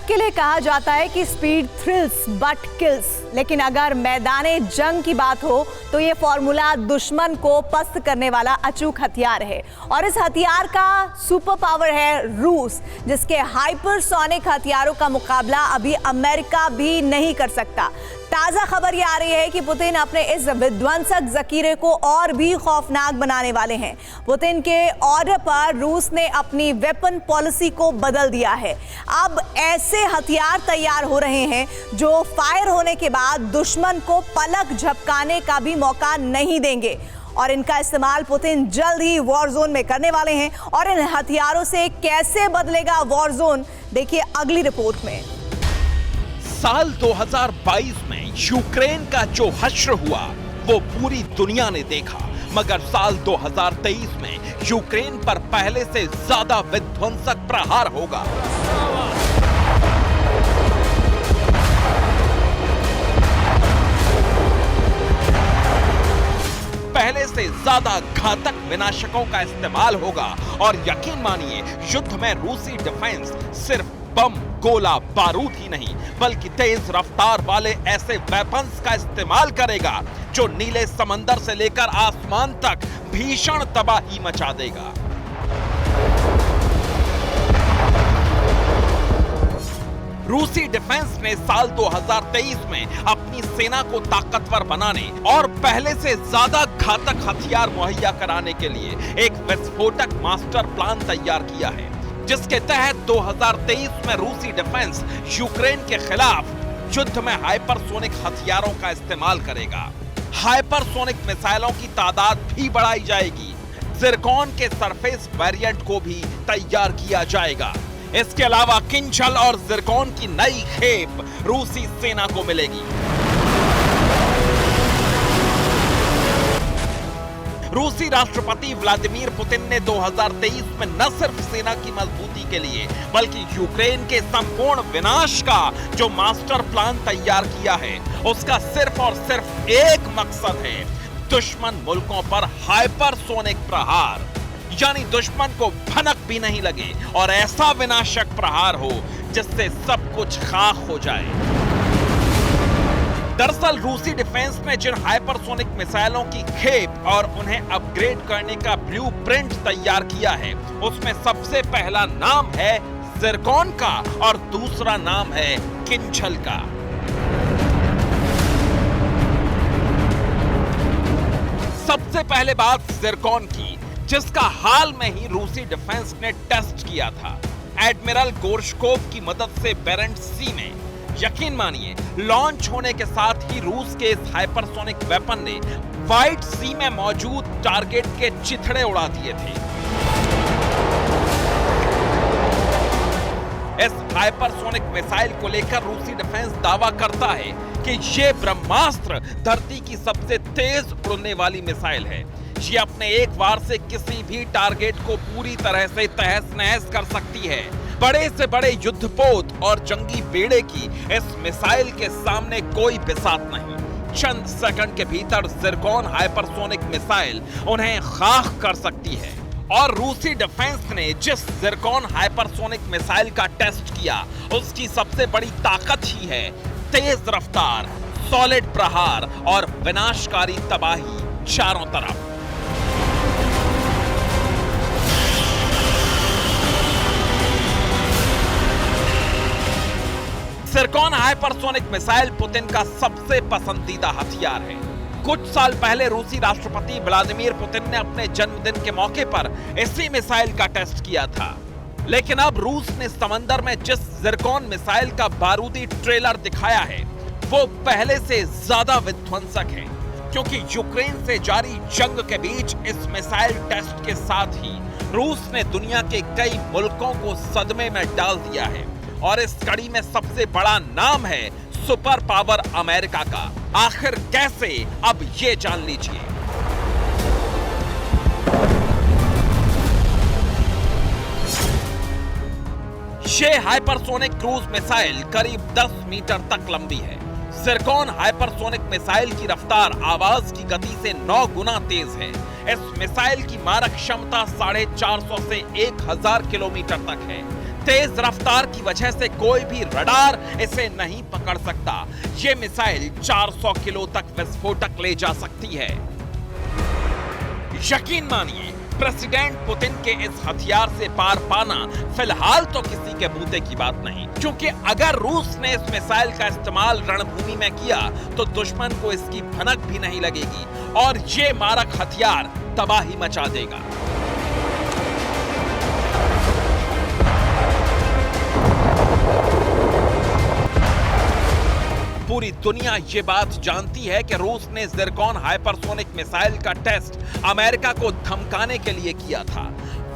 के लिए कहा जाता है कि स्पीड थ्रिल्स बट किल्स, लेकिन अगर मैदाने जंग की बात हो तो ये फॉर्मूला दुश्मन को पस्त करने वाला अचूक हथियार है। और इस हथियार का सुपर पावर है रूस, जिसके हाइपरसोनिक हथियारों का मुकाबला अभी अमेरिका भी नहीं कर सकता। ताजा खबर ये आ रही है कि पुतिन अपने इस विध्वंसक जखीरे को और भी खौफनाक बनाने वाले हैं। पुतिन के ऑर्डर पर रूस ने अपनी वेपन पॉलिसी को बदल दिया है। अब ऐसे हथियार तैयार हो रहे हैं जो फायर होने के बाद दुश्मन को पलक झपकाने का भी मौका नहीं देंगे, और इनका इस्तेमाल पुतिन जल्द ही वॉर जोन में करने वाले हैं। और इन हथियारों से कैसे बदलेगा वॉर जोन, देखिए अगली रिपोर्ट में। साल 2022 में यूक्रेन का जो हश्र हुआ वो पूरी दुनिया ने देखा, मगर साल 2023 में यूक्रेन पर पहले से ज्यादा विध्वंसक प्रहार होगा। पहले से ज्यादा घातक विनाशकों का इस्तेमाल होगा, और यकीन मानिए युद्ध में रूसी डिफेंस सिर्फ बम, गोला, बारूद ही नहीं बल्कि तेज रफ्तार वाले ऐसे वेपन्स का इस्तेमाल करेगा जो नीले समंदर से लेकर आसमान तक भीषण तबाही मचा देगा। रूसी डिफेंस ने साल 2023 में अपनी सेना को ताकतवर बनाने और पहले से ज्यादा घातक हथियार मुहैया कराने के लिए एक विस्फोटक मास्टर प्लान तैयार किया है, जिसके तहत 2023 में रूसी डिफेंस यूक्रेन के खिलाफ युद्ध में हाइपरसोनिक हथियारों का इस्तेमाल करेगा। हाइपरसोनिक मिसाइलों की तादाद भी बढ़ाई जाएगी। जिरकॉन के सरफेस वेरिएंट को भी तैयार किया जाएगा। इसके अलावा किंजल और जिरकॉन की नई खेप रूसी सेना को मिलेगी। रूसी राष्ट्रपति व्लादिमीर पुतिन ने 2023 में न सिर्फ सेना की मजबूती के लिए बल्कि यूक्रेन के संपूर्ण विनाश का जो मास्टर प्लान तैयार किया है, उसका सिर्फ और सिर्फ एक मकसद है, दुश्मन मुल्कों पर हाइपरसोनिक प्रहार, यानी दुश्मन को भनक भी नहीं लगे और ऐसा विनाशक प्रहार हो जिससे सब कुछ खाक हो जाए। दरअसल रूसी डिफेंस ने जिन हाइपरसोनिक मिसाइलों की खेप और उन्हें अपग्रेड करने का ब्लूप्रिंट तैयार किया है, उसमें सबसे पहला नाम है जिरकॉन का और दूसरा नाम है किंजल का। सबसे पहले बात जिरकॉन की, जिसका हाल में ही रूसी डिफेंस ने टेस्ट किया था एडमिरल गोर्शकोव की मदद से बेरेंट्स सी में। यकीन मानिए लॉन्च होने के साथ ही रूस के इस हाइपरसोनिक वेपन ने व्हाइट सी में मौजूद टारगेट के चिथड़े उड़ा दिए थे। इस हाइपरसोनिक मिसाइल को लेकर रूसी डिफेंस दावा करता है कि ये ब्रह्मास्त्र धरती की सबसे तेज उड़ने वाली मिसाइल है। ये अपने एक वार से किसी भी टारगेट को पूरी तरह से तहस नहस कर सकती है। बड़े से बड़े युद्धपोत और जंगी बेड़े की इस मिसाइल के सामने कोई बिसात नहीं। चंद सेकंड के भीतर जिरकॉन हाइपरसोनिक मिसाइल उन्हें खाक कर सकती है। और रूसी डिफेंस ने जिस जिरकॉन हाइपरसोनिक मिसाइल का टेस्ट किया, उसकी सबसे बड़ी ताकत ही है तेज रफ्तार, सॉलिड प्रहार और विनाशकारी तबाही चारों तरफ। जिरकॉन हाइपरसोनिक मिसाइल पुतिन का सबसे पसंदीदा हथियार है। कुछ साल पहले रूसी राष्ट्रपति व्लादिमीर पुतिन ने अपने जन्मदिन के मौके पर इसी मिसाइल का टेस्ट किया था। लेकिन अब रूस ने समंदर में जिस जिरकॉन मिसाइल का बारूदी ट्रेलर दिखाया है, वो पहले से ज्यादा विध्वंसक है, क्योंकि यूक्रेन से जारी जंग के बीच इस मिसाइल टेस्ट के साथ ही रूस ने दुनिया के कई मुल्कों को सदमे में डाल दिया है। और इस कड़ी में सबसे बड़ा नाम है सुपर पावर अमेरिका का। आखिर कैसे, अब ये जान लीजिए। ये हाइपरसोनिक क्रूज मिसाइल करीब 10 मीटर तक लंबी है। जिरकॉन हाइपरसोनिक मिसाइल की रफ्तार आवाज की गति से 9 गुना तेज है। इस मिसाइल की मारक क्षमता 450 से 1000 किलोमीटर तक है। तेज रफ्तार की वजह से कोई भी रडार इसे नहीं पकड़ सकता। ये मिसाइल 400 किलो तक विस्फोटक ले जा सकती है। यकीन मानिए, प्रेसिडेंट पुतिन के इस हथियार से पार पाना फिलहाल तो किसी के बूते की बात नहीं, क्योंकि अगर रूस ने इस मिसाइल का इस्तेमाल रणभूमि में किया तो दुश्मन को इसकी भनक भी नहीं लगेगी और ये मारक हथियार तबाही मचा देगा। पूरी दुनिया ये बात जानती है कि रूस ने ज़िरकॉन हाइपरसोनिक मिसाइल का टेस्ट अमेरिका को धमकाने के लिए किया था।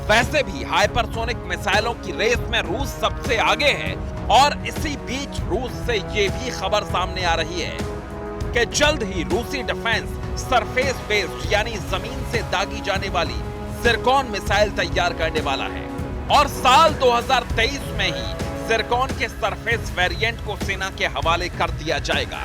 वैसे भी हाइपरसोनिक मिसाइलों की रेस में रूस सबसे आगे है और इसी बीच रूस से ये भी खबर सामने आ रही है कि जल्द ही रूसी डिफेंस सरफेस बेस्ड यानी जमीन से दागी जाने वाली ज़िरकॉन मिसाइल तैयार करने वाला है और साल 2023 में ही ज़िरकॉन के सरफेस वेरिएंट को सेना के हवाले कर दिया जाएगा।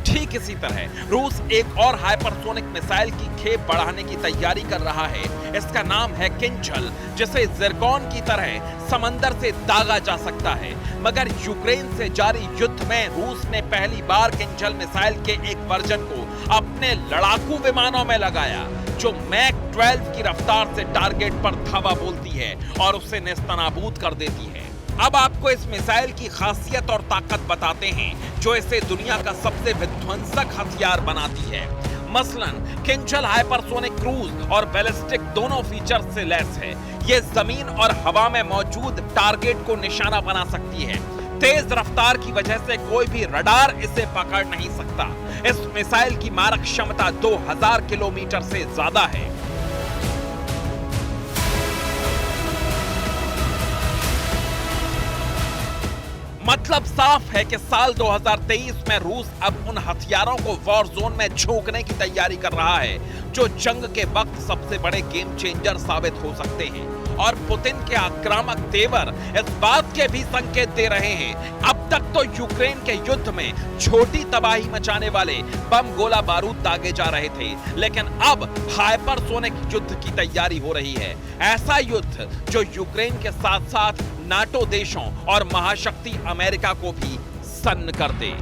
ठीक इसी तरह रूस एक और हाइपरसोनिक मिसाइल की खेप बढ़ाने की तैयारी कर रहा है। इसका नाम है किंजल, जिसे ज़िरकॉन की तरह समंदर से दागा जा सकता है। मगर यूक्रेन से जारी युद्ध में रूस ने पहली बार किंजल मिसाइल के एक वर्जन को अपने लड़ाकू विमानों में लगाया, जो मैक 12 की रफ्तार से टारगेट पर धावा बोलती है और उसे नेस्तनाबूद कर देती है। अब आपको इस मिसाइल की खासियत और ताकत बताते हैं जो इसे दुनिया का सबसे विध्वंसक हथियार बनाती है। मसलन किंजल हाइपरसोनिक क्रूज और बैलिस्टिक दोनों फीचर्स से लैस है। ये जमीन और हवा में मौजूद टारगेट को निशाना बना सकती है। तेज रफ्तार की वजह से कोई भी रडार इसे पकड़ नहीं सकता। इस मिसाइल की मारक क्षमता 2000 किलोमीटर से ज्यादा है। मतलब साफ है कि साल 2023 में रूस अब उन हथियारों को वॉर जोन में झोंकने की तैयारी कर रहा है जो जंग के वक्त सबसे बड़े गेम चेंजर साबित हो सकते हैं। और पुतिन के आक्रामक तेवर इस बात के भी संकेत दे रहे हैं। अब तक तो यूक्रेन के युद्ध में छोटी तबाही मचाने वाले बम गोला बारूद दागे जा रहे थे, लेकिन अब हाइपरसोनिक युद्ध की तैयारी हो रही है। ऐसा युद्ध जो यूक्रेन के साथ साथ नाटो देशों और महाशक्ति अमेरिका को भी सन्न कर दे।